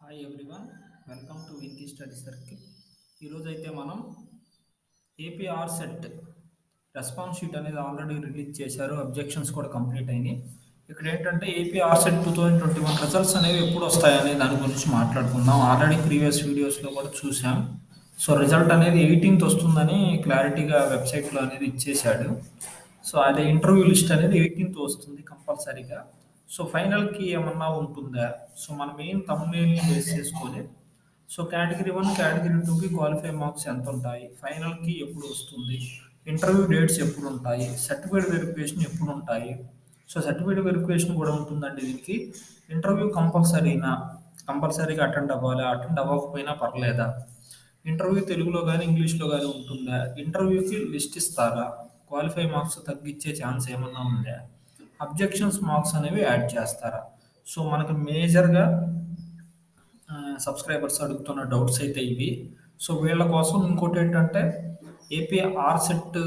Hi everyone, welcome to Winky study circle. ఈరోజు అయితే మనం ఏపీఆర్ సెట్ రెస్పాన్స్ షీట్ అనేది ఆల్రెడీ రిలీజ్ చేశారు. అబ్జెక్షన్స్ కూడా కంప్లీట్ అయినాయి. ఇక్కడ ఏంటంటే ఏపీఆర్ సెట్ 2021 రిజల్ట్స్ అనేవి ఎప్పుడు వస్తాయనే దాని గురించి మాట్లాడుకుందాం. ఆల్రెడీ ప్రీవియస్ వీడియోస్లో కూడా చూసాం. సో రిజల్ట్ అనేది 18th వస్తుందని క్లారిటీగా వెబ్సైట్లో అనేది ఇచ్చేశాడు. సో అదే ఇంటర్వ్యూ లిస్ట్ అనేది 18th వస్తుంది కంపల్సరీగా. సో ఫైనల్కి ఏమన్నా ఉంటుందా? సో మన మెయిన్ థంబ్నెయిల్ని బేస్ చేసుకొని సో కేటగిరీ 1 కేటగిరీ 2కి క్వాలిఫై మార్క్స్ ఎంత ఉంటాయి, ఫైనల్కి ఎప్పుడు వస్తుంది, ఇంటర్వ్యూ డేట్స్ ఎప్పుడు ఉంటాయి, సర్టిఫికేట్ వెరిఫికేషన్ ఎప్పుడు ఉంటాయి. సో సర్టిఫికేట్ వెరిఫికేషన్ కూడా ఉంటుందండి దీనికి. ఇంటర్వ్యూ కంపల్సరీగా అటెండ్ అవ్వాలి, అటెండ్ అవ్వకపోయినా పర్లేదా, ఇంటర్వ్యూ తెలుగులో కానీ ఇంగ్లీష్లో కానీ ఉంటుందా, ఇంటర్వ్యూకి లిస్ట్ ఇస్తారా, క్వాలిఫై మార్క్స్ తగ్గించే ఛాన్స్ ఏమన్నా ఉందా, అబ్జెక్షన్స్ మార్క్స్ అనేవి యాడ్ చేస్తారా. సో మనకి మేజర్గా సబ్స్క్రైబర్స్ అడుగుతున్న డౌట్స్ అయితే ఇవి. సో వీళ్ళ కోసం ఇంకోటి ఏంటంటే ఏపీ ఆర్సెట్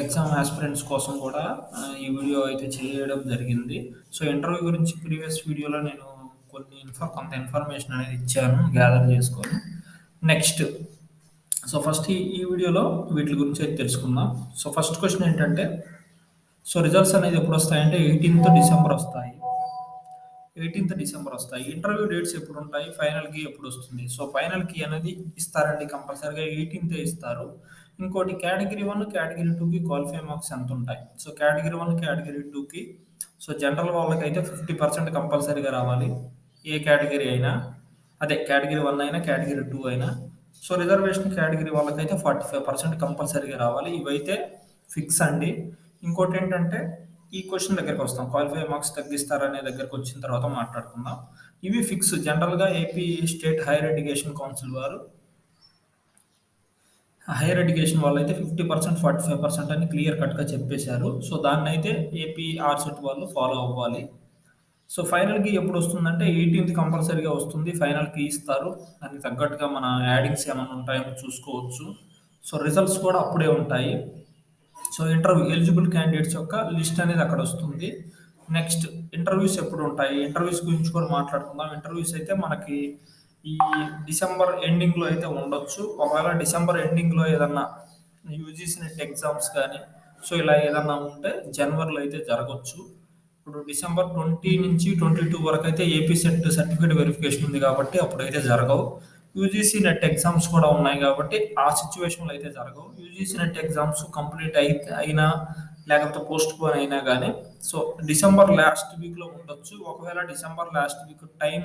ఎగ్జామ్ ఆస్పిరెంట్స్ కోసం కూడా ఈ వీడియో అయితే చేయడం జరిగింది. సో ఇంటర్వ్యూ గురించి ప్రీవియస్ వీడియోలో నేను కొంత ఇన్ఫర్మేషన్ అనేది ఇచ్చాను, గ్యాదర్ చేసుకొని. నెక్స్ట్ సో ఫస్ట్ ఈ వీడియోలో వీటి గురించి అయితే తెలుసుకుందాం. సో ఫస్ట్ క్వశ్చన్ ఏంటంటే సో రిజల్ట్స్ అనేది ఎప్పుడు వస్తాయంటే 18th డిసెంబర్ వస్తాయి. 18th డిసెంబర్ వస్తాయి. ఇంటర్వ్యూ డేట్స్ ఎప్పుడు ఉంటాయి, ఫైనల్కి ఎప్పుడు వస్తుంది. సో ఫైనల్కి అనేది ఇస్తారండి, కంపల్సరీగా 18th ఇస్తారు. ఇంకోటి కేటగిరీ 1 కేటగిరీ 2కి క్వాలిఫై మార్క్స్ ఎంత ఉంటాయి. సో కేటగిరీ 1 కేటగిరీ 2కి సో జనరల్ వాళ్ళకైతే 50% కంపల్సరీగా రావాలి, ఏ కేటగిరీ అయినా. అదే కేటగిరీ 1 అయినా కేటగిరీ 2 అయినా. సో రిజర్వేషన్ కేటగిరీ వాళ్ళకైతే 45% కంపల్సరీగా రావాలి. ఇవైతే ఫిక్స్ అండి. ఇంకోటి ఏంటంటే ఈ క్వశ్చన్ దగ్గరికి వస్తాం, క్వాలిఫై మార్క్స్ తగ్గిస్తారనే దగ్గరకు వచ్చిన తర్వాత మాట్లాడుకుందాం. ఇవి ఫిక్స్. జనరల్గా AP state higher education council వారు హైయర్ ఎడ్యుకేషన్ వాళ్ళు అయితే 50% 45% అని క్లియర్ కట్గా చెప్పేశారు. సో దాన్ని అయితే ఏపీ ఆర్సెట్ వాళ్ళు ఫాలో అవ్వాలి. సో ఫైనల్కి ఎప్పుడు వస్తుందంటే 18th కంపల్సరీగా వస్తుంది, ఫైనల్కి ఇస్తారు. దానికి తగ్గట్టుగా మన యాడింగ్స్ ఏమైనా ఉంటాయో చూసుకోవచ్చు. సో రిజల్ట్స్ కూడా అప్పుడే ఉంటాయి. సో ఇంటర్వ్యూ ఎలిజిబుల్ క్యాండిడేట్స్ యొక్క లిస్ట్ అనేది అక్కడ వస్తుంది. నెక్స్ట్ ఇంటర్వ్యూస్ ఎప్పుడు ఉంటాయి, ఇంటర్వ్యూస్ గురించి కూడా మాట్లాడుకుందాం. ఇంటర్వ్యూస్ అయితే మనకి ఈ డిసెంబర్ ఎండింగ్లో అయితే ఉండొచ్చు. ఒకవేళ డిసెంబర్ ఎండింగ్లో ఏదన్నా యూజీసీ నెట్ ఎగ్జామ్స్ కానీ సో ఇలా ఏదన్నా ఉంటే జనవరిలో అయితే జరగవచ్చు. ఇప్పుడు డిసెంబర్ 20 నుంచి 22 వరకు అయితే ఏపీ సెట్ సర్టిఫికేట్ వెరిఫికేషన్ ఉంది కాబట్టి అప్పుడైతే జరగవు. యూజీసీ నెట్ ఎగ్జామ్స్ కూడా ఉన్నాయి కాబట్టి ఆ సిచ్యువేషన్లో అయితే జరగవు. యూజీసీ నెట్ ఎగ్జామ్స్ కంప్లీట్ అయినా లేకపోతే పోస్ట్ పోన్ అయినా కానీ సో డిసెంబర్ లాస్ట్ వీక్లో ఉండొచ్చు. ఒకవేళ December last week time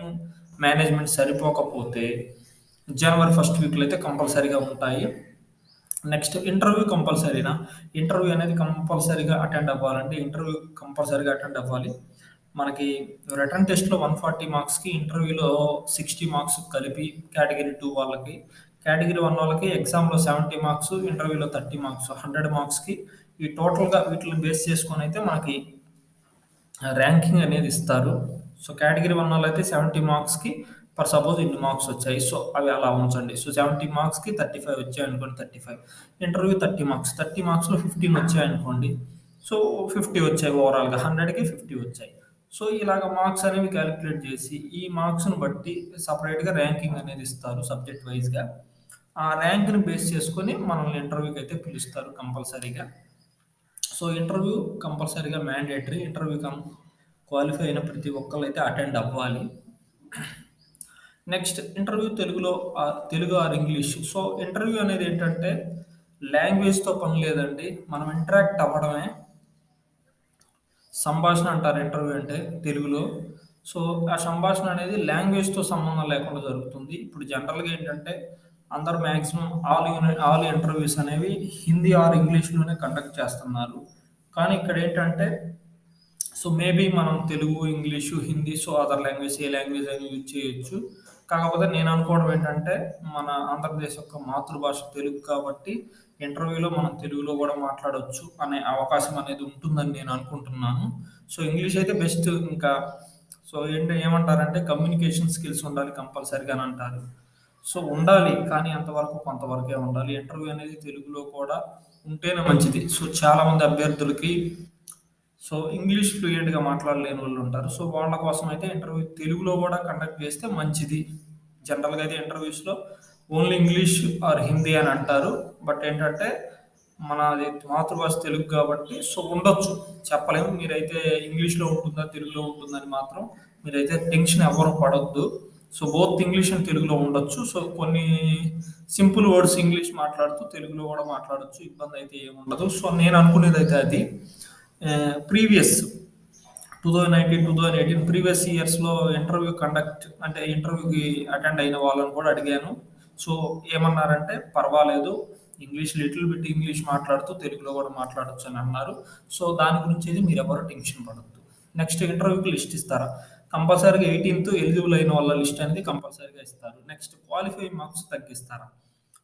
management సరిపోకపోతే జనవరి ఫస్ట్ వీక్లో అయితే కంపల్సరీగా ఉంటాయి. నెక్స్ట్ ఇంటర్వ్యూ కంపల్సరీనా, ఇంటర్వ్యూ అనేది కంపల్సరీగా అటెండ్ అవ్వాలంటే ఇంటర్వ్యూ కంపల్సరీగా అటెండ్ అవ్వాలి. మనకి రిటర్న్ టెస్ట్లో 140 మార్క్స్కి, ఇంటర్వ్యూలో 60 మార్క్స్ కలిపి కేటగిరీ 2 వాళ్ళకి, కేటగిరీ 1 వాళ్ళకి ఎగ్జామ్లో 70 మార్క్స్, ఇంటర్వ్యూలో 30 మార్క్స్, 100 మార్క్స్కి ఈ టోటల్గా వీటిని బేస్ చేసుకొని అయితే మనకి ర్యాంకింగ్ అనేది ఇస్తారు. సో కేటగిరీ 1 వాళ్ళు అయితే 70 మార్క్స్కి ఫర్ సపోజ్ ఇన్ని మార్క్స్ వచ్చాయి, సో అవి అలా ఉంచండి. సో 70 మార్క్స్కి 35 వచ్చాయి అనుకోండి, 35. ఇంటర్వ్యూ 30 మార్క్స్లో 15 వచ్చాయి అనుకోండి, సో 50 వచ్చాయి ఓవరాల్గా, 100కి 50 వచ్చాయి. సో ఇలాగ మార్క్స్ అనేవి క్యాలిక్యులేట్ చేసి ఈ మార్క్స్ను బట్టి సపరేట్గా ర్యాంకింగ్ అనేది ఇస్తారు సబ్జెక్ట్ వైజ్గా. ఆ ర్యాంక్ని బేస్ చేసుకొని మనల్ని ఇంటర్వ్యూకి అయితే పిలుస్తారు కంపల్సరీగా. సో ఇంటర్వ్యూ కంపల్సరీగా మ్యాండేటరీ. ఇంటర్వ్యూ క్వాలిఫై అయిన ప్రతి ఒక్కళ్ళు అయితే అటెండ్ అవ్వాలి. Next interview Telugu or English. So interview అనేది ఏంటంటే లాంగ్వేజ్తో పని లేదండి, మనం ఇంటరాక్ట్ అవ్వడమే. సంభాషణ అంటారు ఇంటర్వ్యూ అంటే తెలుగులో. సో ఆ సంభాషణ అనేది లాంగ్వేజ్తో సంబంధం లేకుండా జరుగుతుంది. ఇప్పుడు జనరల్గా ఏంటంటే అందరు మ్యాక్సిమం ఆల్ ఇంటర్వ్యూస్ అనేవి హిందీ ఆర్ ఇంగ్లీష్లోనే కండక్ట్ చేస్తున్నారు. కానీ ఇక్కడ ఏంటంటే సో మేబీ మనం Telugu, English, Hindi, so other language ఏ లాంగ్వేజ్ అయినా యూజ్ చేయొచ్చు. కాకపోతే నేను అనుకోవడం ఏంటంటే మన ఆంధ్రప్రదేశ్ యొక్క మాతృభాష తెలుగు కాబట్టి ఇంటర్వ్యూలో మనం తెలుగులో కూడా మాట్లాడవచ్చు అనే అవకాశం అనేది ఉంటుందని నేను అనుకుంటున్నాను. సో ఇంగ్లీష్ అయితే బెస్ట్. ఇంకా సో ఏమంటారంటే కమ్యూనికేషన్ స్కిల్స్ ఉండాలి కంపల్సరీగా అని అంటారు. సో ఉండాలి, కానీ అంతవరకు కొంతవరకే ఉండాలి. ఇంటర్వ్యూ అనేది తెలుగులో కూడా ఉంటేనే మంచిది. సో చాలామంది అభ్యర్థులకి సో, ఇంగ్లీష్ ఫ్లూయెంట్‌గా మాట్లాడలేని వాళ్ళుంటారు. సో, వాళ్ళ కోసం అయితే ఇంటర్వ్యూ తెలుగులో గూడా కండక్ట్ చేస్తే మంచిది. జనరల్‌గా అయితే ఇంటర్వ్యూస్‌లో ఓన్లీ ఇంగ్లీష్ ఆర్ హిందీ అని అంటారు. బట్ ఏంటంటే, మనది మాతృభాష తెలుగు కాబట్టి సో, ఉండొచ్చు. చెప్పలేము. మీరైతే ఇంగ్లీష్‌లో ఉంటుందా, తెలుగులో ఉంటుందని మాత్రం మీరైతే టెన్షన్ ఎవ్వరు పడొద్దు. సో, బోత్ ఇంగ్లీష్ అండ్ తెలుగులో ఉండొచ్చు. సో, కొన్ని సింపుల్ వర్డ్స్ ఇంగ్లీష్ మాట్లాడుతూ తెలుగులో గూడా మాట్లాడొచ్చు. ఇబ్బందయితే ఏముండదు. సో, నేను అనుకునేదైతే అది. ప్రీవియస్ 2019, 2018 ప్రీవియస్ ఇయర్స్‌లో ఇంటర్వ్యూ కండక్ట్ అంటే ఇంటర్వ్యూకి అటెండ్ అయిన వాళ్ళని కూడా అడిగాను. సో, ఏమన్నారంటే పర్వాలేదు. ఇంగ్లీష్ లిటిల్ బిట్ ఇంగ్లీష్ మాట్లాడుతూ తెలుగులో కూడా మాట్లాడొచ్చు అని అన్నారు. సో, దాని గురించి అయితే మీరెవరు టెన్షన్ పడొద్దు. నెక్స్ట్ ఇంటర్వ్యూకి లిస్ట్ ఇస్తారా? కంపల్సరీగా 18థ్ ఎలిజిబుల్ అయిన వాళ్ళ లిస్ట్ అనేది కంపల్సరీగా ఇస్తారు. నెక్స్ట్ క్వాలిఫైయింగ్ మార్క్స్ తగ్గిస్తారా?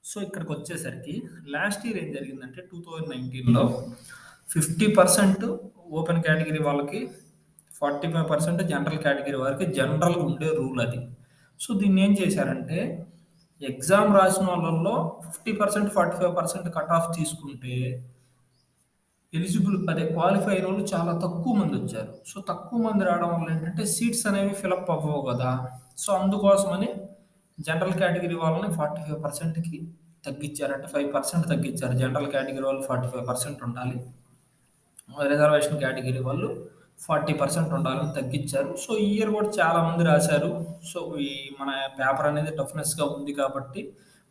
సో, ఇక్కడికొచ్చేసరికి లాస్ట్ ఇయర్ ఏం జరిగిందంటే 2019లో 50% ఓపెన్ కేటగిరీ వాళ్ళకి, 45% జనరల్ కేటగిరీ వారికి జనరల్‌గా ఉండే రూల్ అది. సో, దీన్నేం చేశారంటే ఎగ్జామ్ రాసిన వాళ్ళలో 50%, 45% కట్ ఆఫ్ తీసుకుంటే ఎలిజిబుల్ అదే క్వాలిఫై అయినోళ్ళు చాలా తక్కువ మందొచ్చారు. సో, తక్కువ మంది రావడం వల్ల ఏంటంటే సీట్స్ అనేవి ఫిలప్ అవ్వవు గదా! సో, అందుకోసమని జనరల్ కేటగిరీ వాళ్ళని 45%కి తగ్గిచ్చారు. అంటే 5% తగ్గిచ్చారు. జనరల్ కేటగిరీ వాళ్ళు 45% ఉండాలి. రిజర్వేషన్ కేటగిరీ వాళ్ళు 40% ఉండాలని తగ్గిచ్చారు. సో, ఈ ఇయర్ గూడా చాలా మంది రాశారు. సో, ఈ మన పేపర్ అనేది టఫ్‌నెస్‌గా ఉంది కాబట్టి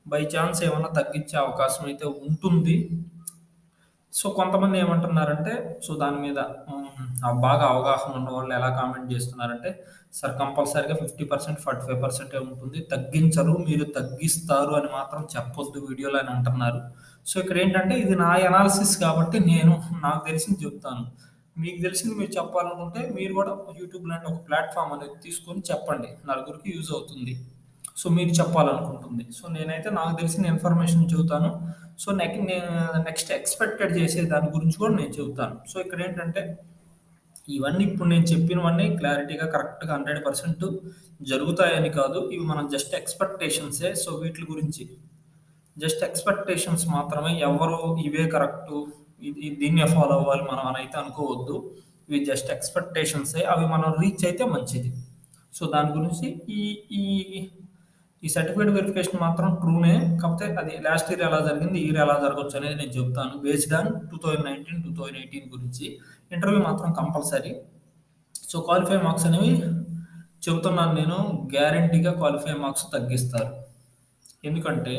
బై చాన్స్ ఏమన్నా తగ్గిచ్చే అవకాశం అయితే ఉంటుంది. సో, కొంతమంది ఏమంటున్నారంటే, సో, దాని మీద బాగా అవగాహన ఉన్నవాళ్ళు ఎలా కామెంట్ జేస్తున్నారంటే, "సార్ కంపల్సరీగా 50%, 45% ఉంటుంది. తగ్గించరు. మీరు తగ్గిస్తారు అని మాత్రం చెప్పొద్దు వీడియోలో" అని అంటున్నారు. సో, ఇక్కడేంటంటే ఇది నా ఎనాలిసిస్ కాబట్టి నేను నాకు తెలిసింది చెప్తాను. మీకు తెలిసింది మీరు చెప్పాలనుకుంటే మీరు గూడా యూట్యూబ్ లాంటి ఒక ప్లాట్‌ఫార్మ్ అనేది తీసుకొని చెప్పండి. నలుగురికి యూజ్ అవుతుంది. సో, మీరు చెప్పాలనుకుంటుంది. సో, నేనైతే నాకు తెలిసిన ఇన్ఫర్మేషన్ చెబుతాను. సో, నెక్స్ట్ ఎక్స్‌పెక్టెడ్ చేసే దాని గురించి కూడా నేను చెబుతాను. సో, ఇక్కడేంటంటే ఇవన్నీ ఇప్పుడు నేను చెప్పినవన్నీ క్లారిటీగా కరెక్ట్‌గా 100% జరుగుతాయని కాదు. ఇవి మనం జస్ట్ ఎక్స్‌పెక్టేషన్సే. సో, వీట్లి గురించి జస్ట్ ఎక్స్‌పెక్టేషన్స్ మాత్రమే. ఎవ్వరు ఇవే కరెక్టు, దీన్నే ఫాలో అవ్వాలి మనం అనైతే అనుకోవద్దు. ఇవి జస్ట్ ఎక్స్‌పెక్టేషన్సే. అవి మనం రీచ్ అయితే మంచిది. సో, దాని గురించి ఈ ఈ ఈ సర్టిఫికేట్ వెరిఫికేషన్ మాత్రం ట్రూనే. కాకపోతే అది లాస్ట్ ఇయర్ ఎలా జరిగింది, ఈ ఇయర్ ఎలా జరగొచ్చనేది నేను చెప్తాను. బేస్డ్ ఆన్ 2019, 2018 గురించి. ఇంటర్వ్యూ మాత్రం కంపల్సరీ. సో, క్వాలిఫై మార్క్స్ అనేవి చెబుతున్నాను నేను. గ్యారంటీగా క్వాలిఫై మార్క్స్ తగ్గిస్తారు. ఎందుకంటే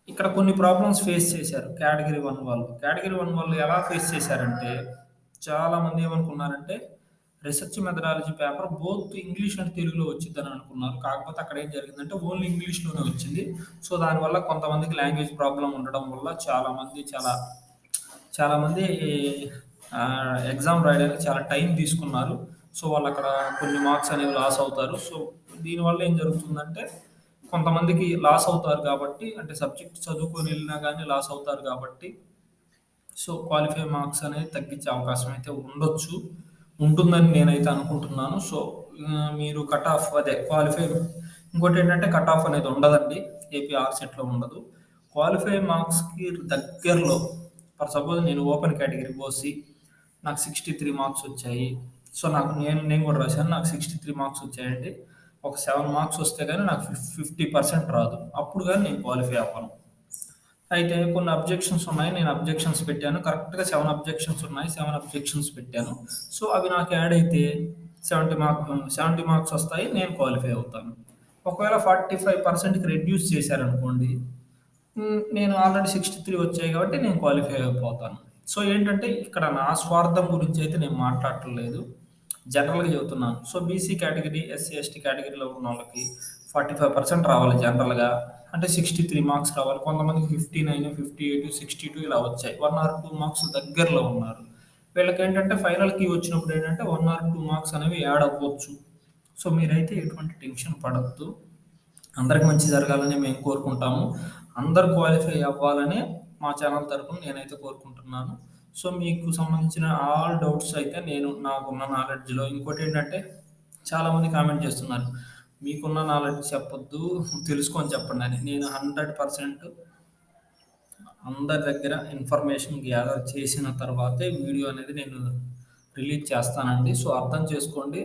ఇక్కడ కొన్ని ప్రాబ్లమ్స్ ఫేస్ చేశారు కేటగిరీ 1 వాళ్ళు. కేటగిరీ 1 వాళ్ళు ఎలా ఫేస్ చేశారంటే, చాలామంది ఏమనుకున్నారంటే, research methodology paper both English and తెలుగులో వచ్చిద్దని అనుకున్నారు. కాకపోతే అక్కడ ఏం జరిగిందంటే, ఓన్లీ ఇంగ్లీష్‌లోనే వచ్చింది. సో, దానివల్ల కొంతమందికి లాంగ్వేజ్ ప్రాబ్లమ్ ఉండడం వల్ల చాలామంది ఎగ్జామ్ రాయడానికి చాలా టైం తీసుకున్నారు. సో, వాళ్ళక్కడ కొన్ని మార్క్స్ అనేవి లాస్ అవుతారు. సో, దీనివల్ల ఏం జరుగుతుందంటే, కొంతమందికి లాస్ అవుతారు కాబట్టి, అంటే సబ్జెక్ట్ చదువుకొని ఎళ్ళినా గానీ లాస్ అవుతారు కాబట్టి, సో, క్వాలిఫై మార్క్స్ అనేది తగ్గించే అవకాశం అయితే ఉండొచ్చు. ఉంటుందని నేనైతే అనుకుంటున్నాను. సో, మీరు కట్ ఆఫ్ అదే క్వాలిఫై ఇంకోటేంటంటే కట్ ఆఫ్ అనేది ఉండదండి. ఏపీ ఆర్‌సెట్‌లో ఉండదు. క్వాలిఫై మార్క్స్‌కి దగ్గరలో ఫర్ సపోజ్ నేను ఓపెన్ కేటగిరీ ఓసీ నాకు 63 మార్క్స్ వచ్చాయి. సో, నేను కూడా రాశాను. నాకు 63 మార్క్స్ వచ్చాయండి. ఒక 7 మార్క్స్ వస్తే గాని నాకు 50% రాదు. అప్పుడు గాని నేను క్వాలిఫై అవ్వను. అయితే కొన్ని అబ్జెక్షన్స్ ఉన్నాయి. నేను అబ్జెక్షన్స్ పెట్టాను. కరెక్ట్‌గా 7 అబ్జెక్షన్స్ ఉన్నాయి. 7 అబ్జెక్షన్స్ పెట్టాను. సో, అవి నాకు యాడ్ అయితే 70 మార్క్స్ వస్తాయి. నేను క్వాలిఫై అవుతాను. ఒకవేళ 45%కి రెడ్యూస్ చేశారనుకోండి, నేను ఆల్రెడీ 63 వచ్చాయి కాబట్టి నేను క్వాలిఫై అయిపోతాను. సో, ఏంటంటే ఇక్కడ నా స్వార్థం గురించి అయితే నేను మాట్లాడటం లేదు. జనరల్‌గా చెబుతున్నాను. So, BC category, SC, ST కేటగిరీలో ఉన్నోళ్ళకి 45% రావాలి జనరల్‌గా. అంటే 63 మార్క్స్ రావాలి. కొంతమందికి 59, 58, 62 ఇలా వచ్చాయి. 1 ఆర్ 2 మార్క్స్ దగ్గరలో ఉన్నారు. వీళ్ళకేంటంటే ఫైనల్‌కి వచ్చినప్పుడు ఏంటంటే 1 ఆర్ 2 మార్క్స్ అనేవి యాడ్ అవ్వచ్చు. సో, మీరైతే ఎటువంటి టెన్షన్ పడొద్దు. అందరికి మంచి జరగాలని మేము కోరుకుంటాము. అందరూ క్వాలిఫై అవ్వాలనే మా ఛానల్ తరపున నేనైతే కోరుకుంటున్నాను. సో, మీకు సంబంధించిన ఆల్ డౌట్స్ అయితే నేను నాకున్న నాలెడ్జ్‌లో ఇంకోటేంటంటే చాలామంది కామెంట్ చేస్తున్నారు. మీకున్న నాలెడ్జ్ చెప్పొద్దు, తెలుసుకొని చెప్పండని. నేను 100% అందరి దగ్గర ఇన్ఫర్మేషన్ గ్యాదర్ చేసిన తర్వాతే వీడియో అనేది నేను రిలీజ్ చేస్తానండి. సో, అర్థం చేసుకోండి.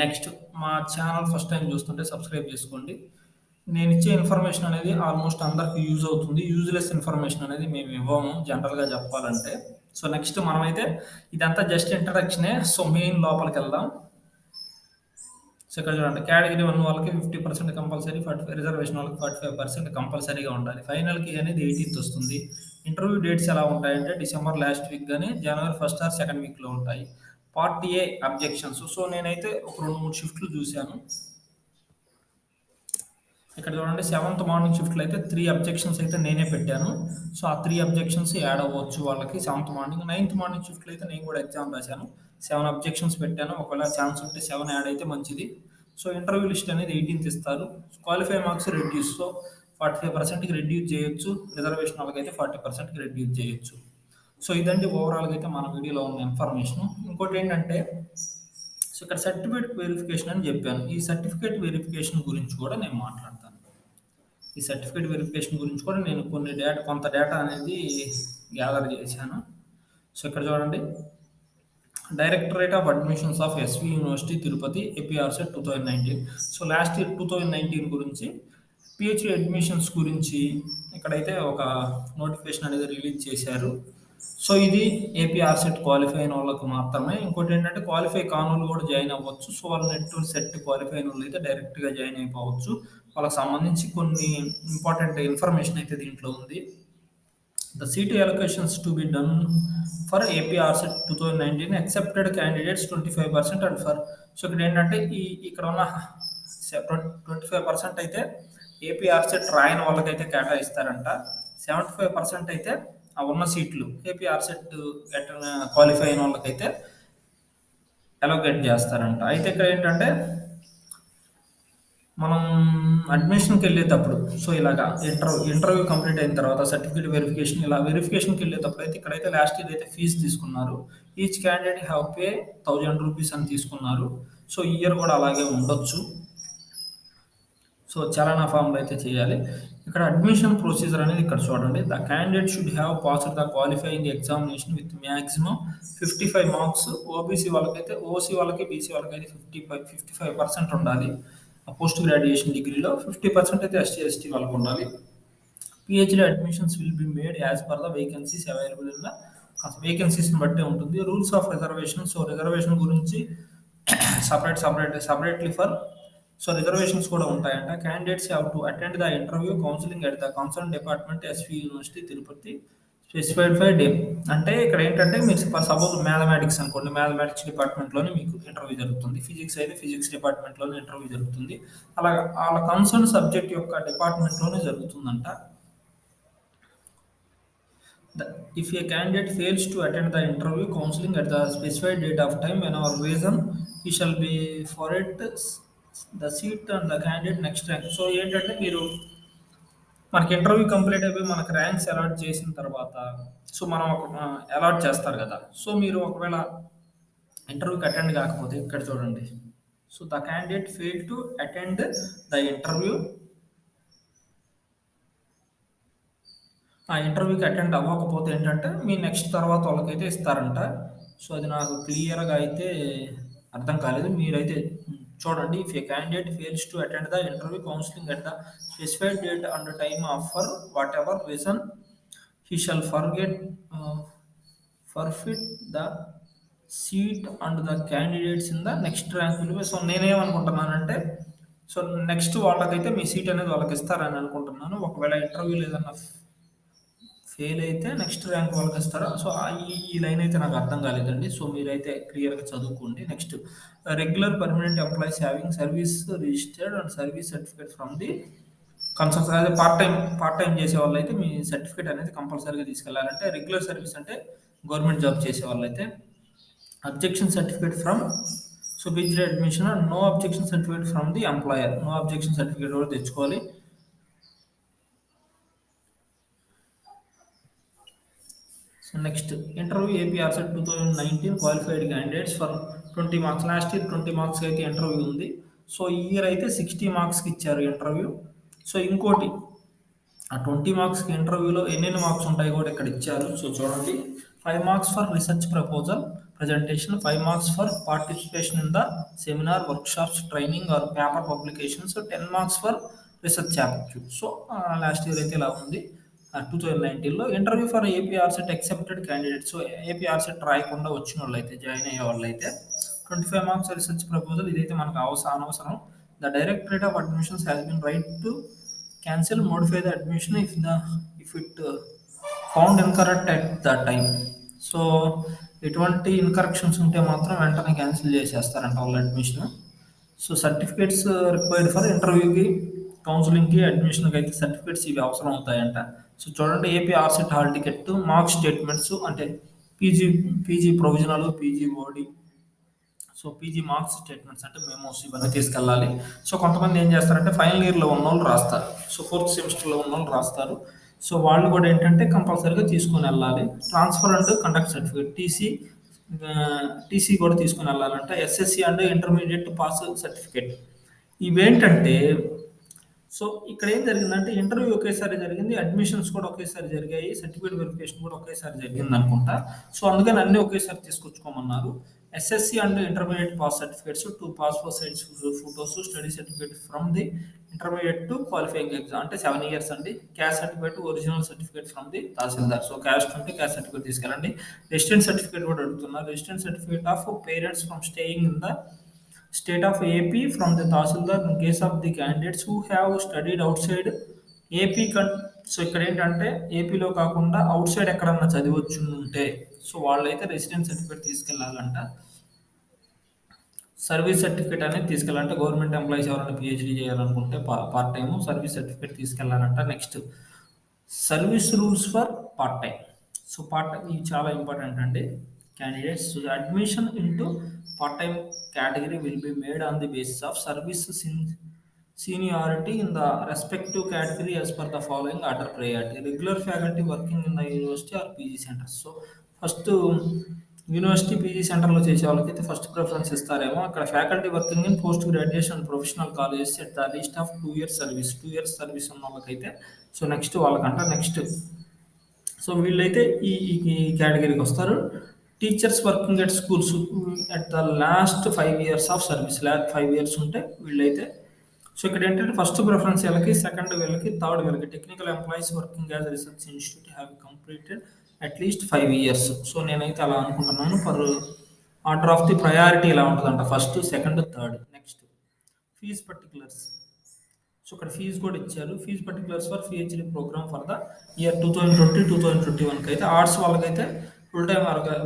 నెక్స్ట్ మా ఛానల్ ఫస్ట్ టైం చూస్తుంటే సబ్స్క్రైబ్ చేసుకోండి. నేనిచ్చే ఇన్ఫర్మేషన్ అనేది ఆల్మోస్ట్ అందరికి యూజ్ అవుతుంది. యూజ్‌లెస్ ఇన్ఫర్మేషన్ అనేది మేము ఇవ్వము జనరల్‌గా చెప్పాలంటే. సో, నెక్స్ట్ మనమైతే ఇదంతా జస్ట్ ఇంట్రడక్షనే. సో, మెయిన్ లోపలికెళ్దాం. సో, ఇక్కడ చూడండి కేటగిరీ 1 వాళ్ళకి 50% కంపల్సరీ, 45 రిజర్వేషన్ వాళ్ళకి 45% కంపల్సరీగా ఉండాలి. ఫైనల్ కీ అనేది 18థ్ వస్తుంది. ఇంటర్వ్యూ డేట్స్ ఎలా ఉంటాయంటే డిసెంబర్ లాస్ట్ వీక్ గాని, జనవరి ఫస్ట్ ఆర్ సెకండ్ వీక్‌లో ఉంటాయి. Part A objections. సో, నేనైతే ఒక 2, 3 షిఫ్ట్‌లు చూసాను. ఇక్కడ చూడండి సెవెంత్ మార్నింగ్ షిఫ్ట్‌లో అయితే 3 అబ్జెక్షన్స్ అయితే నేనే పెట్టాను. సో, ఆ 3 అబ్జెక్షన్స్ యాడ్ అవ్వచ్చు వాళ్ళకి సెవెంత్ మార్నింగ్. నైన్త్ మార్నింగ్ షిఫ్ట్‌లో అయితే నేను కూడా ఎగ్జామ్ రాశాను. 7 అబ్జెక్షన్స్ పెట్టాను. ఒకవేళ ఛాన్స్ ఉంటే 7 యాడ్ అయితే మంచిది. సో, ఇంటర్వ్యూ లిస్ట్ అనేది 18థ్ ఇస్తారు. Qualify marks reduce. సో, 45%కి రెడ్యూస్ చేయొచ్చు. రిజర్వేషన్ వాళ్ళకైతే 40%కి రెడ్యూస్ చేయొచ్చు. సో, ఇదండి ఓవరాల్‌గా అయితే మన వీడియోలో ఉన్న ఇన్ఫర్మేషన్. ఇంకోటేంటంటే సో, ఇక్కడ సర్టిఫికేట్ వెరిఫికేషన్ అని చెప్పాను. ఈ సర్టిఫికేట్ వెరిఫికేషన్ గురించి కూడా నేను మాట్లాడతాను. ఈ సర్టిఫికేట్ వెరిఫికేషన్ గురించి కూడా నేను కొంత డేటా అనేది గ్యాదర్ చేశాను. సో, ఇక్కడ చూడండి directorate of admissions of SV university Tirupati APRCET 2019. So, last year 2019 గురించి పిహెచ్డి అడ్మిషన్స్ గురించి ఇక్కడైతే ఒక నోటిఫికేషన్ అనేది రిలీజ్ చేశారు. సో, ఇది ఏపీ ఆర్సెట్ క్వాలిఫై అయిన వాళ్ళకి మాత్రమే. ఇంకోటి ఏంటంటే క్వాలిఫై కానోళ్ళు కూడా జాయిన్ అవ్వచ్చు. సో, వాళ్ళు నెట్ సెట్ క్వాలిఫై అయిన వాళ్ళు అయితే డైరెక్ట్‌గా జాయిన్ అయిపోవచ్చు. వాళ్ళకి సంబంధించి కొన్ని ఇంపార్టెంట్ ఇన్ఫర్మేషన్ అయితే దీంట్లో ఉంది. The seat allocations to be done for AP RSET 2019 accepted candidates 25% and for so ఇక్కడ ఏంటంటే ఇక్కడ ఉన్న 25% అయితే ఏపీ ఆర్సెట్ రాయని వాళ్ళకైతే కేటాయిస్తారంట. 75% అయితే ఆ ఉన్న సీట్లు ఏపీ ఆర్సెట్ క్వాలిఫై అయిన వాళ్ళకైతే అలోకేట్ చేస్తారంట. అయితే ఇక్కడ ఏంటంటే మనం అడ్మిషన్‌కి వెళ్ళేటప్పుడు సో, ఇలాగా ఇంటర్వ్యూ కంప్లీట్ అయిన తర్వాత సర్టిఫికేట్ వెరిఫికేషన్ ఇలా వెరిఫికేషన్‌కి వెళ్ళేటప్పుడు అయితే ఇక్కడైతే లాస్ట్ ఇయర్ అయితే ఫీజ్ తీసుకున్నారు. ఈచ్ క్యాండిడేట్ హావ్ పే ₹1000 అని తీసుకున్నారు. సో, ఈ ఇయర్ కూడా అలాగే ఉండొచ్చు. సో, చలానా ఫామ్‌లో అయితే చేయాలి. ఇక్కడ అడ్మిషన్ ప్రొసీజర్ అనేది ఇక్కడ చూడండి. The candidate should have passed the qualifying examination with maximum 55 marks. OC వాళ్ళకి, బీసీ వాళ్ళకైతే 55% ఉండాలి. పోస్ట్ గ్రాడ్యుయేషన్ డిగ్రీలో 50% అయితే ఎస్టీ, ఎస్టీ వాళ్ళకు ఉండాలి. PhD admissions will be made as per the vacancies available in the వేకెన్సీస్‌ని బట్టే ఉంటుంది. Rules of reservation. So, reservation గురించి సెపరేట్‌లీ ఫర్ సో, రిజర్వేషన్స్ కూడా ఉంటాయంట. Candidates have to attend the interview counselling at the concern department SV university Tirupati specified by day. అంటే ఇక్కడ ఏంటంటే మీరు సపోజ్ మ్యాథమెటిక్స్ అనుకోండి. మ్యాథమెటిక్స్ డిపార్ట్మెంట్‌లోనే మీకు ఇంటర్వ్యూ జరుగుతుంది. ఫిజిక్స్ అయితే ఫిజిక్స్ డిపార్ట్మెంట్‌లోనే ఇంటర్వ్యూ జరుగుతుంది. అలాగా ఆళ్ళ కన్సర్న్ సబ్జెక్ట్ యొక్క డిపార్ట్మెంట్‌లోనే జరుగుతుందంట. If a candidate fails to attend the interview counseling at the specified date of time whenever reason, he shall be forfeit the seat and the candidate next rank. So, ఏంటంటే మీరు మనకి interview complete అయిపోయి మనకు ranks allot చేసిన తర్వాత so, మనం ఒక allot చేస్తారు కదా! సో, మీరు ఒకవేళ ఇంటర్వ్యూకి అటెండ్ కాకపోతే ఇక్కడ చూడండి. So, the candidate fail to attend the interview ఆ ఇంటర్వ్యూకి అటెండ్ అవ్వకపోతే ఏంటంటే మీ నెక్స్ట్ తర్వాత వాళ్ళకైతే ఇస్తారంట. సో, అది నాకు క్లియర్‌గా అయితే అర్థం కాలేదు. మీరైతే చూడండి. If a candidate fails to attend the interview counselling at the specified date and time of for whatever reason he shall forfeit the seat and the candidates in the next rank will be so, నేనేమనుకుంటున్నానంటే so, next వాళ్ళకైతే మీ seat అనేది వాళ్ళకి ఇస్తారని అనుకుంటున్నాను. ఒకవేళ ఇంటర్వ్యూలో ఏదన్నా ఫెయిల్ అయితే నెక్స్ట్ ర్యాంక్ వాళ్ళకి ఇస్తారా? సో, ఈ లైన్ అయితే నాకు అర్థం కాలేదండి. సో, మీరైతే క్లియర్‌గా చదువుకోండి. Next regular permanent employees having service registered and service certificate from the concern అదే పార్ట్ టైమ్ చేసేవాళ్ళైతే మీ సర్టిఫికేట్ అనేది కంపల్సరీగా తీసుకెళ్ళాలంటే రెగ్యులర్ సర్వీస్ అంటే గవర్నమెంట్ జాబ్ చేసేవాళ్ళైతే objection certificate from so, PhD admission and no objection certificate from the employer. No objection certificate కూడా తెచ్చుకోవాలి. So, next interview AP RCET 2019 qualified candidates for 20 marks. Last year 20 మార్క్స్‌కి అయితే interview ఉంది. So, ఈ year అయితే 60 మార్క్స్‌కి ఇచ్చారు ఇంటర్వ్యూ. సో, ఇంకోటి ఆ 20 మార్క్స్‌కి ఇంటర్వ్యూలో ఎన్నెన్ని మార్క్స్ ఉంటాయి కూడా ఇక్కడ ఇచ్చారు. సో, చూడండి 5 marks for research proposal, presentation, 5 marks for participation in the seminar, workshops, training or paper publication. So 10 marks for research aptitude. So last year అయితే ఇలా ఉంది. 2019లో interview for APRCET excepted candidate. So APRCET రాయకుండా వచ్చిన వాళ్ళు అయితే join అయ్యే వాళ్ళు అయితే 25 మార్క్స్ రీసెర్చ్ ప్రపోజల్. ఇదైతే మనకు అనవసరం. The directorate of admissions has been right to cancel modify the admission if it found incorrect at the time. So ఎటువంటి ఇన్కరెక్షన్స్ ఉంటే మాత్రం వెంటనే క్యాన్సిల్ చేసేస్తారంట వాళ్ళ admission. So certificates required for ఇంటర్వ్యూకి, కౌన్సిలింగ్కి, అడ్మిషన్కి అయితే సర్టిఫికేట్స్ ఇవి అవసరం అవుతాయంట. సో చూడండి, AP ఆర్సెట్ hall ticket, mark statements అంటే పీజీ పీజీ ప్రొవిజనల్, పీజీ ఓడి, సో పీజీ మార్క్స్ స్టేట్మెంట్స్ అంటే మెమోస్ ఇవన్నీ తీసుకెళ్ళాలి. సో కొంతమంది ఏం చేస్తారంటే ఫైనల్ ఇయర్లో ఉన్న వాళ్ళు రాస్తారు, సో ఫోర్త్ సెమిస్టర్లో ఉన్న వాళ్ళు రాస్తారు. సో వాళ్ళు కూడా ఏంటంటే కంపల్సరీగా తీసుకొని వెళ్ళాలి. Transfer and conduct certificate, TC కూడా తీసుకొని వెళ్ళాలంట. SSC and intermediate pass certificate. ఇవేంటంటే సో ఇక్కడ ఏం జరిగిందంటే ఇంటర్వ్యూ ఒకేసారి జరిగింది, అడ్మిషన్స్ కూడా ఒకేసారి జరిగాయి, సర్టిఫికేట్ వెరిఫికేషన్ కూడా ఒకేసారి జరిగింది అనుకుంటా. సో అందుకని అన్ని ఒకేసారి తీసుకొచ్చుకోమన్నారు. SSC and intermediate pass certificates, 2 passport size photos, study certificate from the intermediate to qualifying exam అంటే 7 years అండి. Caste certificate, original certificate from the tahsildar. So caste ఉంటే క్యాస్ట్ సర్టిఫికేట్ తీసుకెళ్ళండి. రెసిడెంట్ సర్టిఫికేట్ కూడా అడుగుతున్నారు. Resident certificate of parents from staying in the state of AP from the tahsildar in case of the candidates who have studied outside AP so ఇక్కడ ఏంటంటే ఏపీలో కాకుండా out side ఎక్కడన్నా చదివచ్చు ఉంటే so వాళ్ళైతే రెసిడెంట్ సర్టిఫికేట్ తీసుకెళ్ళాలంట. సర్వీస్ సర్టిఫికేట్ అనేది తీసుకెళ్ళాలంటే గవర్నమెంట్ ఎంప్లాయీస్ ఎవరైనా పిహెచ్డీ చేయాలనుకుంటే పార్ట్ టైం సర్వీస్ సర్టిఫికేట్ తీసుకెళ్ళాలంట. Next service rules for part time. So part time ఇది చాలా ఇంపార్టెంట్ అండి. Candidates admission into part time category will be made on the basis of service seniority in the respective category as per the following order priority. Regular faculty working in the university or PG centers. So first university PG సెంటర్లో చేసే వాళ్ళకైతే first preference ఇస్తారేమో. అక్కడ faculty working in post graduation professional colleges at the list of 2 years service. 2 years service ఉన్న వాళ్ళకైతే so next వాళ్ళకంట. Next so వీళ్ళైతే ఈ కేటగిరీకి వస్తారు. Teachers working at schools at the last 5 years of service. 5 years ఉంటే వీళ్ళైతే సో ఇక్కడ ఏంటంటే ఫస్ట్ ప్రిఫరెన్స్ వీళ్ళకి, సెకండ్ వీళ్ళకి, థర్డ్ వీళ్ళకి. Technical employees working as research institute have completed at least 5 years. So నేనైతే అలా అనుకుంటున్నాను. For order of the priority ఇలా ఉంటుందంట, first, second, third. Next fees particulars. So ఇక్కడ ఫీజు కూడా ఇచ్చారు. Fees particulars for PhD programme for the year 2020-2021 అయితే arts వాళ్ళకైతే ఫుల్ టైం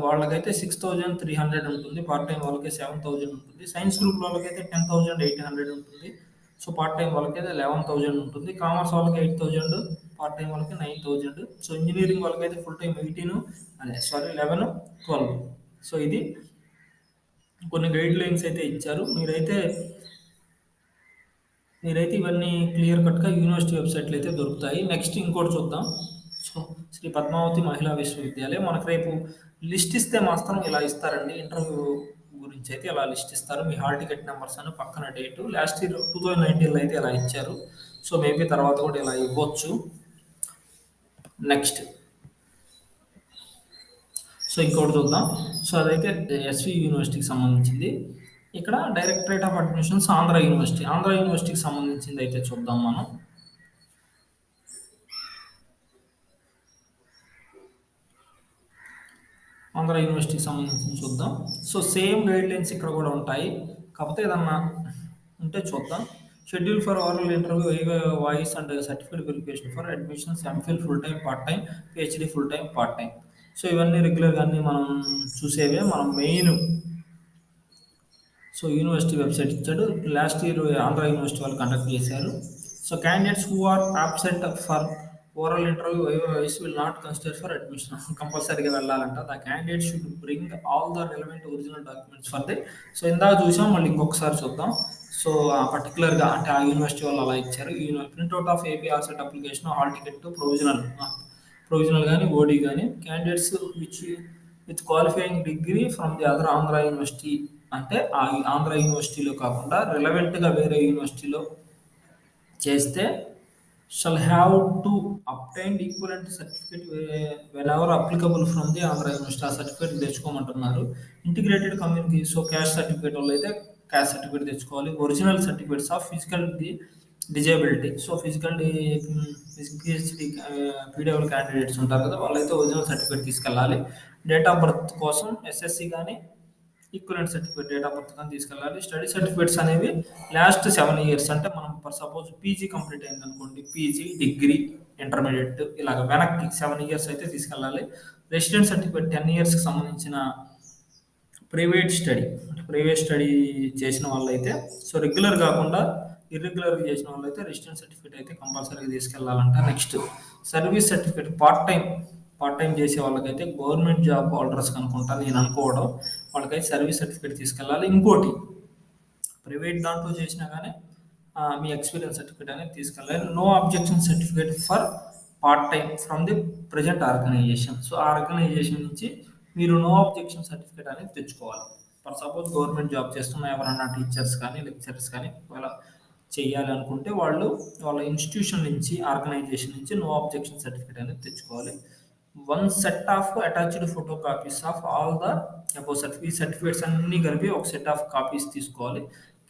వాళ్ళకైతే 6,300 ఉంటుంది, పార్ట్ టైం వాళ్ళకి 7,000 ఉంటుంది. సైన్స్ గ్రూప్ వాళ్ళకైతే 10,800 ఉంటుంది, సో పార్ట్ టైం వాళ్ళకైతే 11,000 ఉంటుంది. కామర్స్ వాళ్ళకి 8,000, పార్ట్ టైం వాళ్ళకి 9,000. సో ఇంజనీరింగ్ వాళ్ళకైతే ఫుల్ టైం 11, 12. సో ఇది కొన్ని గైడ్ లైన్స్ అయితే ఇచ్చారు. మీరైతే ఇవన్నీ క్లియర్ కట్గా యూనివర్సిటీ వెబ్సైట్లో అయితే దొరుకుతాయి. నెక్స్ట్ ఇంకోటి చూద్దాం. సో శ్రీ పద్మావతి మహిళా విశ్వవిద్యాలయం మనకు రేపు లిస్ట్ ఇస్తే మాత్రం ఇలా ఇస్తారండి. ఇంటర్వ్యూ గురించి అయితే ఇలా లిస్ట్ ఇస్తారు. మీ హాల్ టికెట్ నెంబర్స్ అని పక్కన డేటు. లాస్ట్ ఇయర్ 2019లో అయితే ఇలా ఇచ్చారు. సో మేబీ తర్వాత కూడా ఇలా ఇవ్వచ్చు. నెక్స్ట్ సో ఇంకోటి చూద్దాం. సో అదైతే ఎస్వి యూనివర్సిటీకి సంబంధించింది. ఇక్కడ డైరెక్టరేట్ ఆఫ్ అడ్మిషన్స్ ఆంధ్ర యూనివర్సిటీకి సంబంధించింది అయితే చూద్దాం మనం. ఆంధ్ర యూనివర్సిటీకి సంబంధించి చూద్దాం. సో సేమ్ గైడ్ లైన్స్ ఇక్కడ కూడా ఉంటాయి, కాకపోతే ఏదన్నా ఉంటే చూద్దాం. Schedule for oral interview, voce and certificate verification for admissions, MPhil full time, part time, PhD full time, part time. So ఇవన్నీ రెగ్యులర్గా అన్నీ మనం చూసేవే. మనం మెయిన్ సో యూనివర్సిటీ వెబ్సైట్ ఇచ్చాడు. లాస్ట్ ఇయర్ ఆంధ్ర యూనివర్సిటీ వాళ్ళు కండక్ట్ చేశారు. So candidates who are absent for oral interview voce will not consider for admission. కంపల్సరీగా వెళ్ళాలంట. The candidate should bring all the relevant original documents for the. So ఇందాక చూసాం, మళ్ళీ ఇంకొకసారి చూద్దాం. సో పర్టికులర్గా అంటే ఆ యూనివర్సిటీ వాళ్ళు అలా ఇచ్చారు. Printout of AP ఆర్సెట్ application, hall ticket, provisional కానీ, ఓడి కానీ. Candidates with qualifying degree from the other Andhra university అంటే ఆ ఆంధ్ర యూనివర్సిటీలో కాకుండా రిలవెంట్గా వేరే యూనివర్సిటీలో చేస్తే shall have to obtain equivalent certificate whenever applicable from the Andhra University. ఆ సర్టిఫికేట్ తెచ్చుకోమంటున్నారు. Integrated community, so caste certificate వాళ్ళు అయితే క్యాస్ట్ సర్టిఫికేట్ తెచ్చుకోవాలి. Original certificates of physical disability, so PhD PW candidates ఉంటారు కదా, వాళ్ళైతే ఒరిజినల్ సర్టిఫికేట్ తీసుకెళ్ళాలి. Date of birth కోసం ఎస్ఎస్సి కానీ equivalent certificate date of birth కానీ తీసుకెళ్ళాలి. స్టడీ సర్టిఫికేట్స్ అనేవి లాస్ట్ 7 years, అంటే మనం ఫర్ సపోజ్ పీజీ కంప్లీట్ అయింది అనుకోండి, పీజీ, డిగ్రీ, ఇంటర్మీడియట్ ఇలాగ వెనక్కి 7 years అయితే తీసుకెళ్ళాలి. రెసిడెంట్ సర్టిఫికేట్ 10 yearsకి సంబంధించిన ప్రైవేట్ స్టడీ చేసిన వాళ్ళైతే, సో రెగ్యులర్ కాకుండా ఇర్రెగ్యులర్గా చేసిన వాళ్ళైతే రెసిడెంట్ సర్టిఫికేట్ అయితే కంపల్సరీగా తీసుకెళ్ళాలంట. Next service certificate, part time చేసే వాళ్ళకైతే గవర్నమెంట్ జాబ్ హోల్డర్స్ అనుకుంటా నేను అనుకోవడం, వాళ్ళకైతే సర్వీస్ సర్టిఫికేట్ తీసుకెళ్ళాలి. ఇంకోటి ప్రైవేట్ దాంట్లో చేసినా కానీ మీ ఎక్స్పీరియన్స్ సర్టిఫికేట్ అనేది తీసుకెళ్ళాలి. No objection certificate for part time from the present organisation, so ఆ ఆర్గనైజేషన్ నుంచి మీరు నో అబ్జెక్షన్ సర్టిఫికేట్ అనేది తెచ్చుకోవాలి. ఫర్ సపోజ్ గవర్నమెంట్ జాబ్ చేస్తున్న ఎవరైనా టీచర్స్ కానీ లెక్చరర్స్ కానీ ఒకవేళ చేయాలి అనుకుంటే వాళ్ళు వాళ్ళ ఇన్స్టిట్యూషన్ నుంచి, ఆర్గనైజేషన్ నుంచి నో అబ్జెక్షన్ సర్టిఫికేట్ అనేది తెచ్చుకోవాలి. One set of attached photo copies of all the above certificate, ఈ సర్టిఫికేట్స్ అన్ని కలిపి ఒక సెట్ ఆఫ్ కాపీస్ తీసుకోవాలి.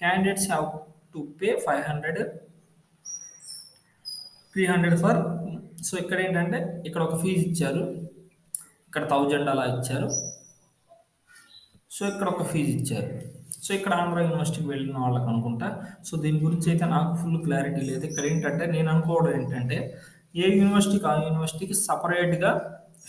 Candidates have to pay 300 for, so ఇక్కడ ఏంటంటే ఇక్కడ ఒక ఫీజు ఇచ్చారు, ఇక్కడ 1000 అలా ఇచ్చారు, సో ఇక్కడ ఒక ఫీజు ఇచ్చారు. సో ఇక్కడ ఆంధ్ర యూనివర్సిటీకి వెళ్ళిన వాళ్ళకి అనుకుంటా. సో దీని గురించి అయితే నాకు ఫుల్ క్లారిటీ లేదు. ఇక్కడ ఏంటంటే నేను అనుకోవడం ఏంటంటే ఏ యూనివర్సిటీకి ఆ యూనివర్సిటీకి సపరేట్గా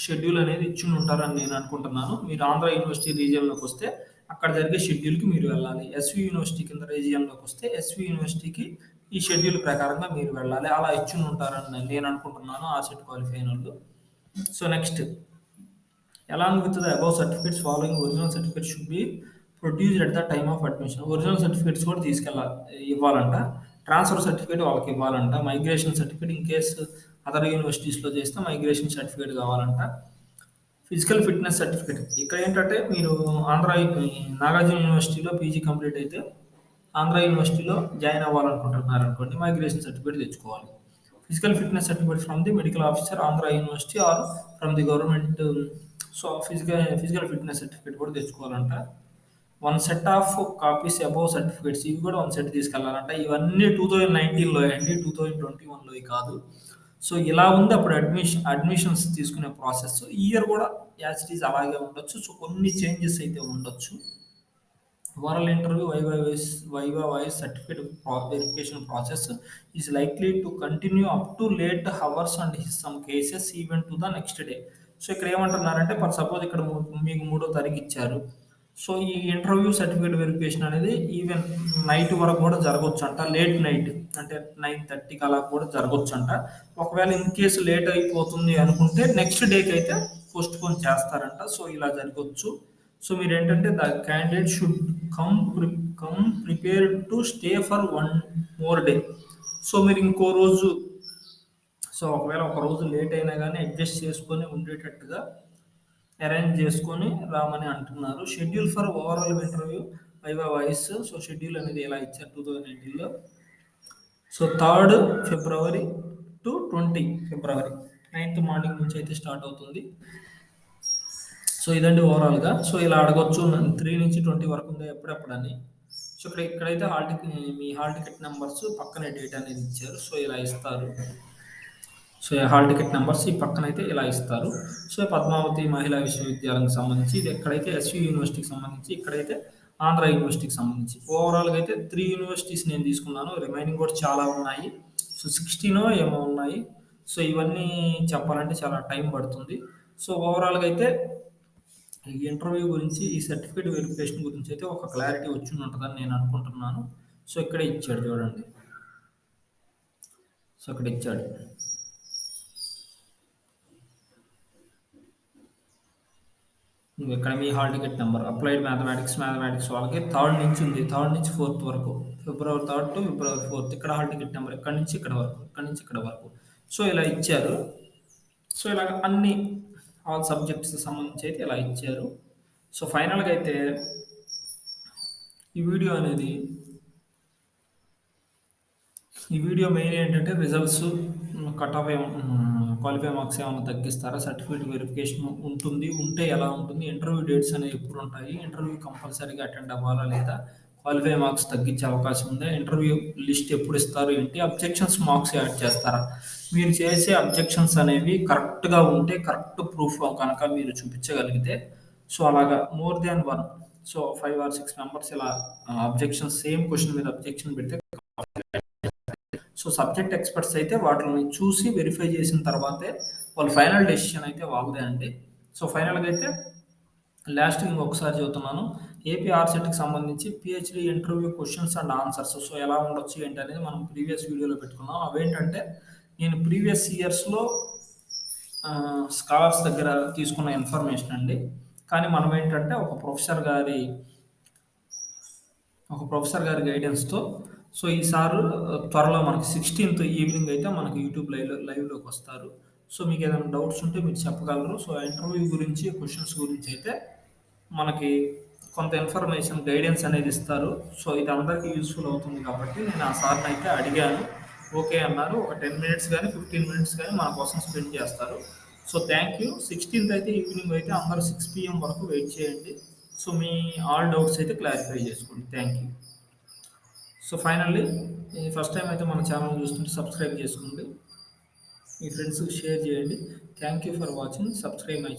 షెడ్యూల్ అనేది ఇచ్చి ఉంటారని నేను అనుకుంటున్నాను. మీరు ఆంధ్ర యూనివర్సిటీ రీజియన్లోకి వస్తే అక్కడ జరిగే షెడ్యూల్కి మీరు వెళ్ళాలి. ఎస్వి యూనివర్సిటీ కింద రీజియన్లోకి వస్తే ఎస్వి యూనివర్సిటీకి ఈ షెడ్యూల్ ప్రకారంగా మీరు వెళ్ళాలి. అలా ఇచ్చి ఉంటారని నేను అనుకుంటున్నాను ఆ సెట్ క్వాలిఫై అయిన వాళ్ళు. So next, along with the above certificates, following original certificates should be produced at the time of admission. Original certificates కూడా ఇవ్వాలంట. ట్రాన్స్ఫర్ సర్టిఫికేట్ వాళ్ళకి ఇవ్వాలంట. Migration certificate in case other యూనివర్సిటీస్లో చేస్తే మైగ్రేషన్ సర్టిఫికేట్ కావాలంట. Physical fitness certificate, ఇక్కడ ఏంటంటే మీరు నాగార్జున యూనివర్సిటీలో పీజీ కంప్లీట్ అయితే ఆంధ్ర యూనివర్సిటీలో జాయిన్ అవ్వాలనుకుంటున్నారు అనుకోండి, మైగ్రేషన్ సర్టిఫికేట్ తెచ్చుకోవాలి. Physical fitness certificate from the medical officer Andhra University or from the government, so physical fitness certificate కూడా తెచ్చుకోవాలంట. One set of copies above certificates, ఇవి కూడా వన్ సెట్ తీసుకెళ్లాలంట. ఇవన్నీ 2019లో అండి, 2021లో కాదు. సో ఇలా ఉంది అప్పుడు అడ్మిషన్స్ తీసుకునే ప్రాసెస్. ఈ ఇయర్ కూడా యాజ్ ఇట్ ఈజ్ అలాగే ఉండొచ్చు. సో కొన్ని చేంజెస్ అయితే ఉండొచ్చు. Oral interview, viva voice certificate verification process is likely to continue up to late hours and some cases even to the next day. So ఇక్కడ ఏమంటున్నారంటే for suppose ఇక్కడ మీకు 3వ తారీఖు ఇచ్చారు. సో ఈ ఇంటర్వ్యూ సర్టిఫికేట్ వెరిఫికేషన్ అనేది ఈవెన్ నైట్ వరకు కూడా జరగవచ్చు అంట. లేట్ నైట్ అంటే 9:30కి అలా కూడా జరగవచ్చు అంట. ఒకవేళ ఇన్ కేసు లేట్ అయిపోతుంది అనుకుంటే నెక్స్ట్ డేకి అయితే పోస్ట్ పోన్ చేస్తారంట. సో ఇలా జరగవచ్చు. సో మీరు ఏంటంటే the candidate should come prepared to stay for 1 more day. So మీరు ఇంకో రోజు, సో ఒకవేళ ఒక రోజు లేట్ అయినా కానీ అడ్జస్ట్ చేసుకొని ఉండేటట్టుగా అరేంజ్ చేసుకొని రామని అంటున్నారు. Schedule for overall interview viva voce, so schedule అనేది ఎలా ఇచ్చారు 2019లో. So 3rd February to 20 February, 9th morning నుంచి అయితే స్టార్ట్ అవుతుంది. సో ఇదండి ఓవరాల్గా. సో ఇలా అడగొచ్చు 3 నుంచి 20 వరకు ఉందా ఎప్పుడెప్పుడని. సో ఇక్కడైతే మీ హాల్ టికెట్ నెంబర్స్ పక్కనే డేట్ అనేది ఇచ్చారు. సో ఇలా ఇస్తారు. సో హాల్ టికెట్ నెంబర్స్ ఈ పక్కనైతే ఇలా ఇస్తారు. సో పద్మావతి మహిళా విశ్వవిద్యాలయానికి సంబంధించి ఇది ఎక్కడైతే ఎస్వి యూనివర్సిటీకి సంబంధించి, ఇక్కడైతే ఆంధ్ర యూనివర్సిటీకి సంబంధించి. ఓవరాల్గా అయితే 3 యూనివర్సిటీస్ నేను తీసుకున్నాను. రిమైనింగ్ కూడా చాలా ఉన్నాయి. సో 16 ఏమో ఉన్నాయి. సో ఇవన్నీ చెప్పాలంటే చాలా టైం పడుతుంది. సో ఓవరాల్గా అయితే ఈ ఇంటర్వ్యూ గురించి, ఈ సర్టిఫికేట్ వెరిఫికేషన్ గురించి అయితే ఒక క్లారిటీ వచ్చి ఉంటుందని నేను అనుకుంటున్నాను. సో ఇక్కడే ఇచ్చాడు చూడండి. సో ఇక్కడ ఇచ్చాడు. ఇక్కడ మీ hall ticket number, applied mathematics వాళ్ళకి 3rd నుంచి ఉంది, 3rd నుంచి 4th వరకు, February 3rd to February 4th. ఇక్కడ హాల్ టికెట్ నెంబర్ ఇక్కడ నుంచి ఇక్కడ వరకు, ఇక్కడ నుంచి ఇక్కడ వరకు. సో ఇలా ఇచ్చారు. సో ఇలా అన్ని ఆల్ సబ్జెక్ట్స్ సంబంధించి అయితే ఇలా ఇచ్చారు. సో ఫైనల్గా అయితే ఈ వీడియో మెయిన్ ఏంటంటే results cut off qualify marks ఏమన్నా తగ్గిస్తారా? సర్టిఫికేట్ వెరిఫికేషన్ ఉంటుంది. ఉంటే ఎలా ఉంటుంది? ఇంటర్వ్యూ డేట్స్ అనేవి ఎప్పుడుంటాయి? ఇంటర్వ్యూ కంపల్సరీగా అటెండ్ అవ్వాలా లేదా? క్వాలిఫై మార్క్స్ తగ్గించే అవకాశం ఉందా? ఇంటర్వ్యూ లిస్ట్ ఎప్పుడు ఇస్తారు? ఏంటి? అబ్జెక్షన్స్ మార్క్స్ యాడ్ చేస్తారా? మీరు చేసే అబ్జెక్షన్స్ అనేవి కరెక్ట్‌గా ఉంటే, కరెక్ట్ ప్రూఫ్ కనుక మీరు చూపించగలిగితే, సో, అలాగా more than 1 so, 5 or 6 members ఇలా అబ్జెక్షన్స్ సేమ్ క్వెషన్ మీద అబ్జెక్షన్ పెడితే సో, సబ్జెక్ట్ ఎక్స్‌పర్ట్స్ అయితే వాటిల్ని చూసి వెరిఫై చేసిన తర్వాతే వాళ్ళ ఫైనల్ డెసిషన్ అయితే వాళ్ళదే అండి. సో, ఫైనల్‌గా అయితే లాస్ట్‌కి ఇంకొకసారి చెబుతున్నాను. ఏపీ ఆర్‌సెట్‌కి సంబంధించి PhD interview questions and answers so, ఎలా ఉండొచ్చు ఏంటి అనేది మనం ప్రీవియస్ వీడియోలో పెట్టుకున్నాం. అవేంటంటే నేను ప్రీవియస్ ఇయర్స్‌లో స్కాలర్స్ దగ్గర తీసుకున్న ఇన్ఫర్మేషన్ అండి. కానీ మనం ఏంటంటే ఒక ప్రొఫెసర్ గారి గైడెన్స్‌తో సో, ఈ సారు త్వరలో మనకి 16థ్ ఈవినింగ్ అయితే మనకి యూట్యూబ్ లైవ్‌లోకొస్తారు. సో, మీకేదైనా డౌట్స్ ఉంటే మీరు చెప్పగలరు. సో, ఆ ఇంటర్వ్యూ గురించి, క్వెషన్స్ గురించి అయితే మనకి కొంత ఇన్ఫర్మేషన్ గైడెన్స్ అనేది ఇస్తారు. సో, ఇది అందరికీ యూజ్‌ఫుల్ అవుతుంది కాబట్టి నేను ఆ సార్‌నయితే అడిగాను. ఓకే అన్నారు. ఒక 10 మినిట్స్ గాని, 15 మినిట్స్ గాని మన కోసం స్పెండ్ చేస్తారు. So, thank you. 16థ్ అయితే ఈవినింగ్ అయితే అందరూ 6 పీఎం వరకు వెయిట్ చేయండి. సో, మీ ఆల్ డౌట్స్ అయితే క్లారిఫై చేసుకోండి. Thank you. సో, ఫైనల్లీ ఈ ఫస్ట్ టైమ్ అయితే మన ఛానెల్ చూస్తుంటే సబ్స్క్రైబ్ చేసుకోండి. మీ ఫ్రెండ్స్‌కి షేర్ చేయండి. Thank you for watching. Subscribe my channel.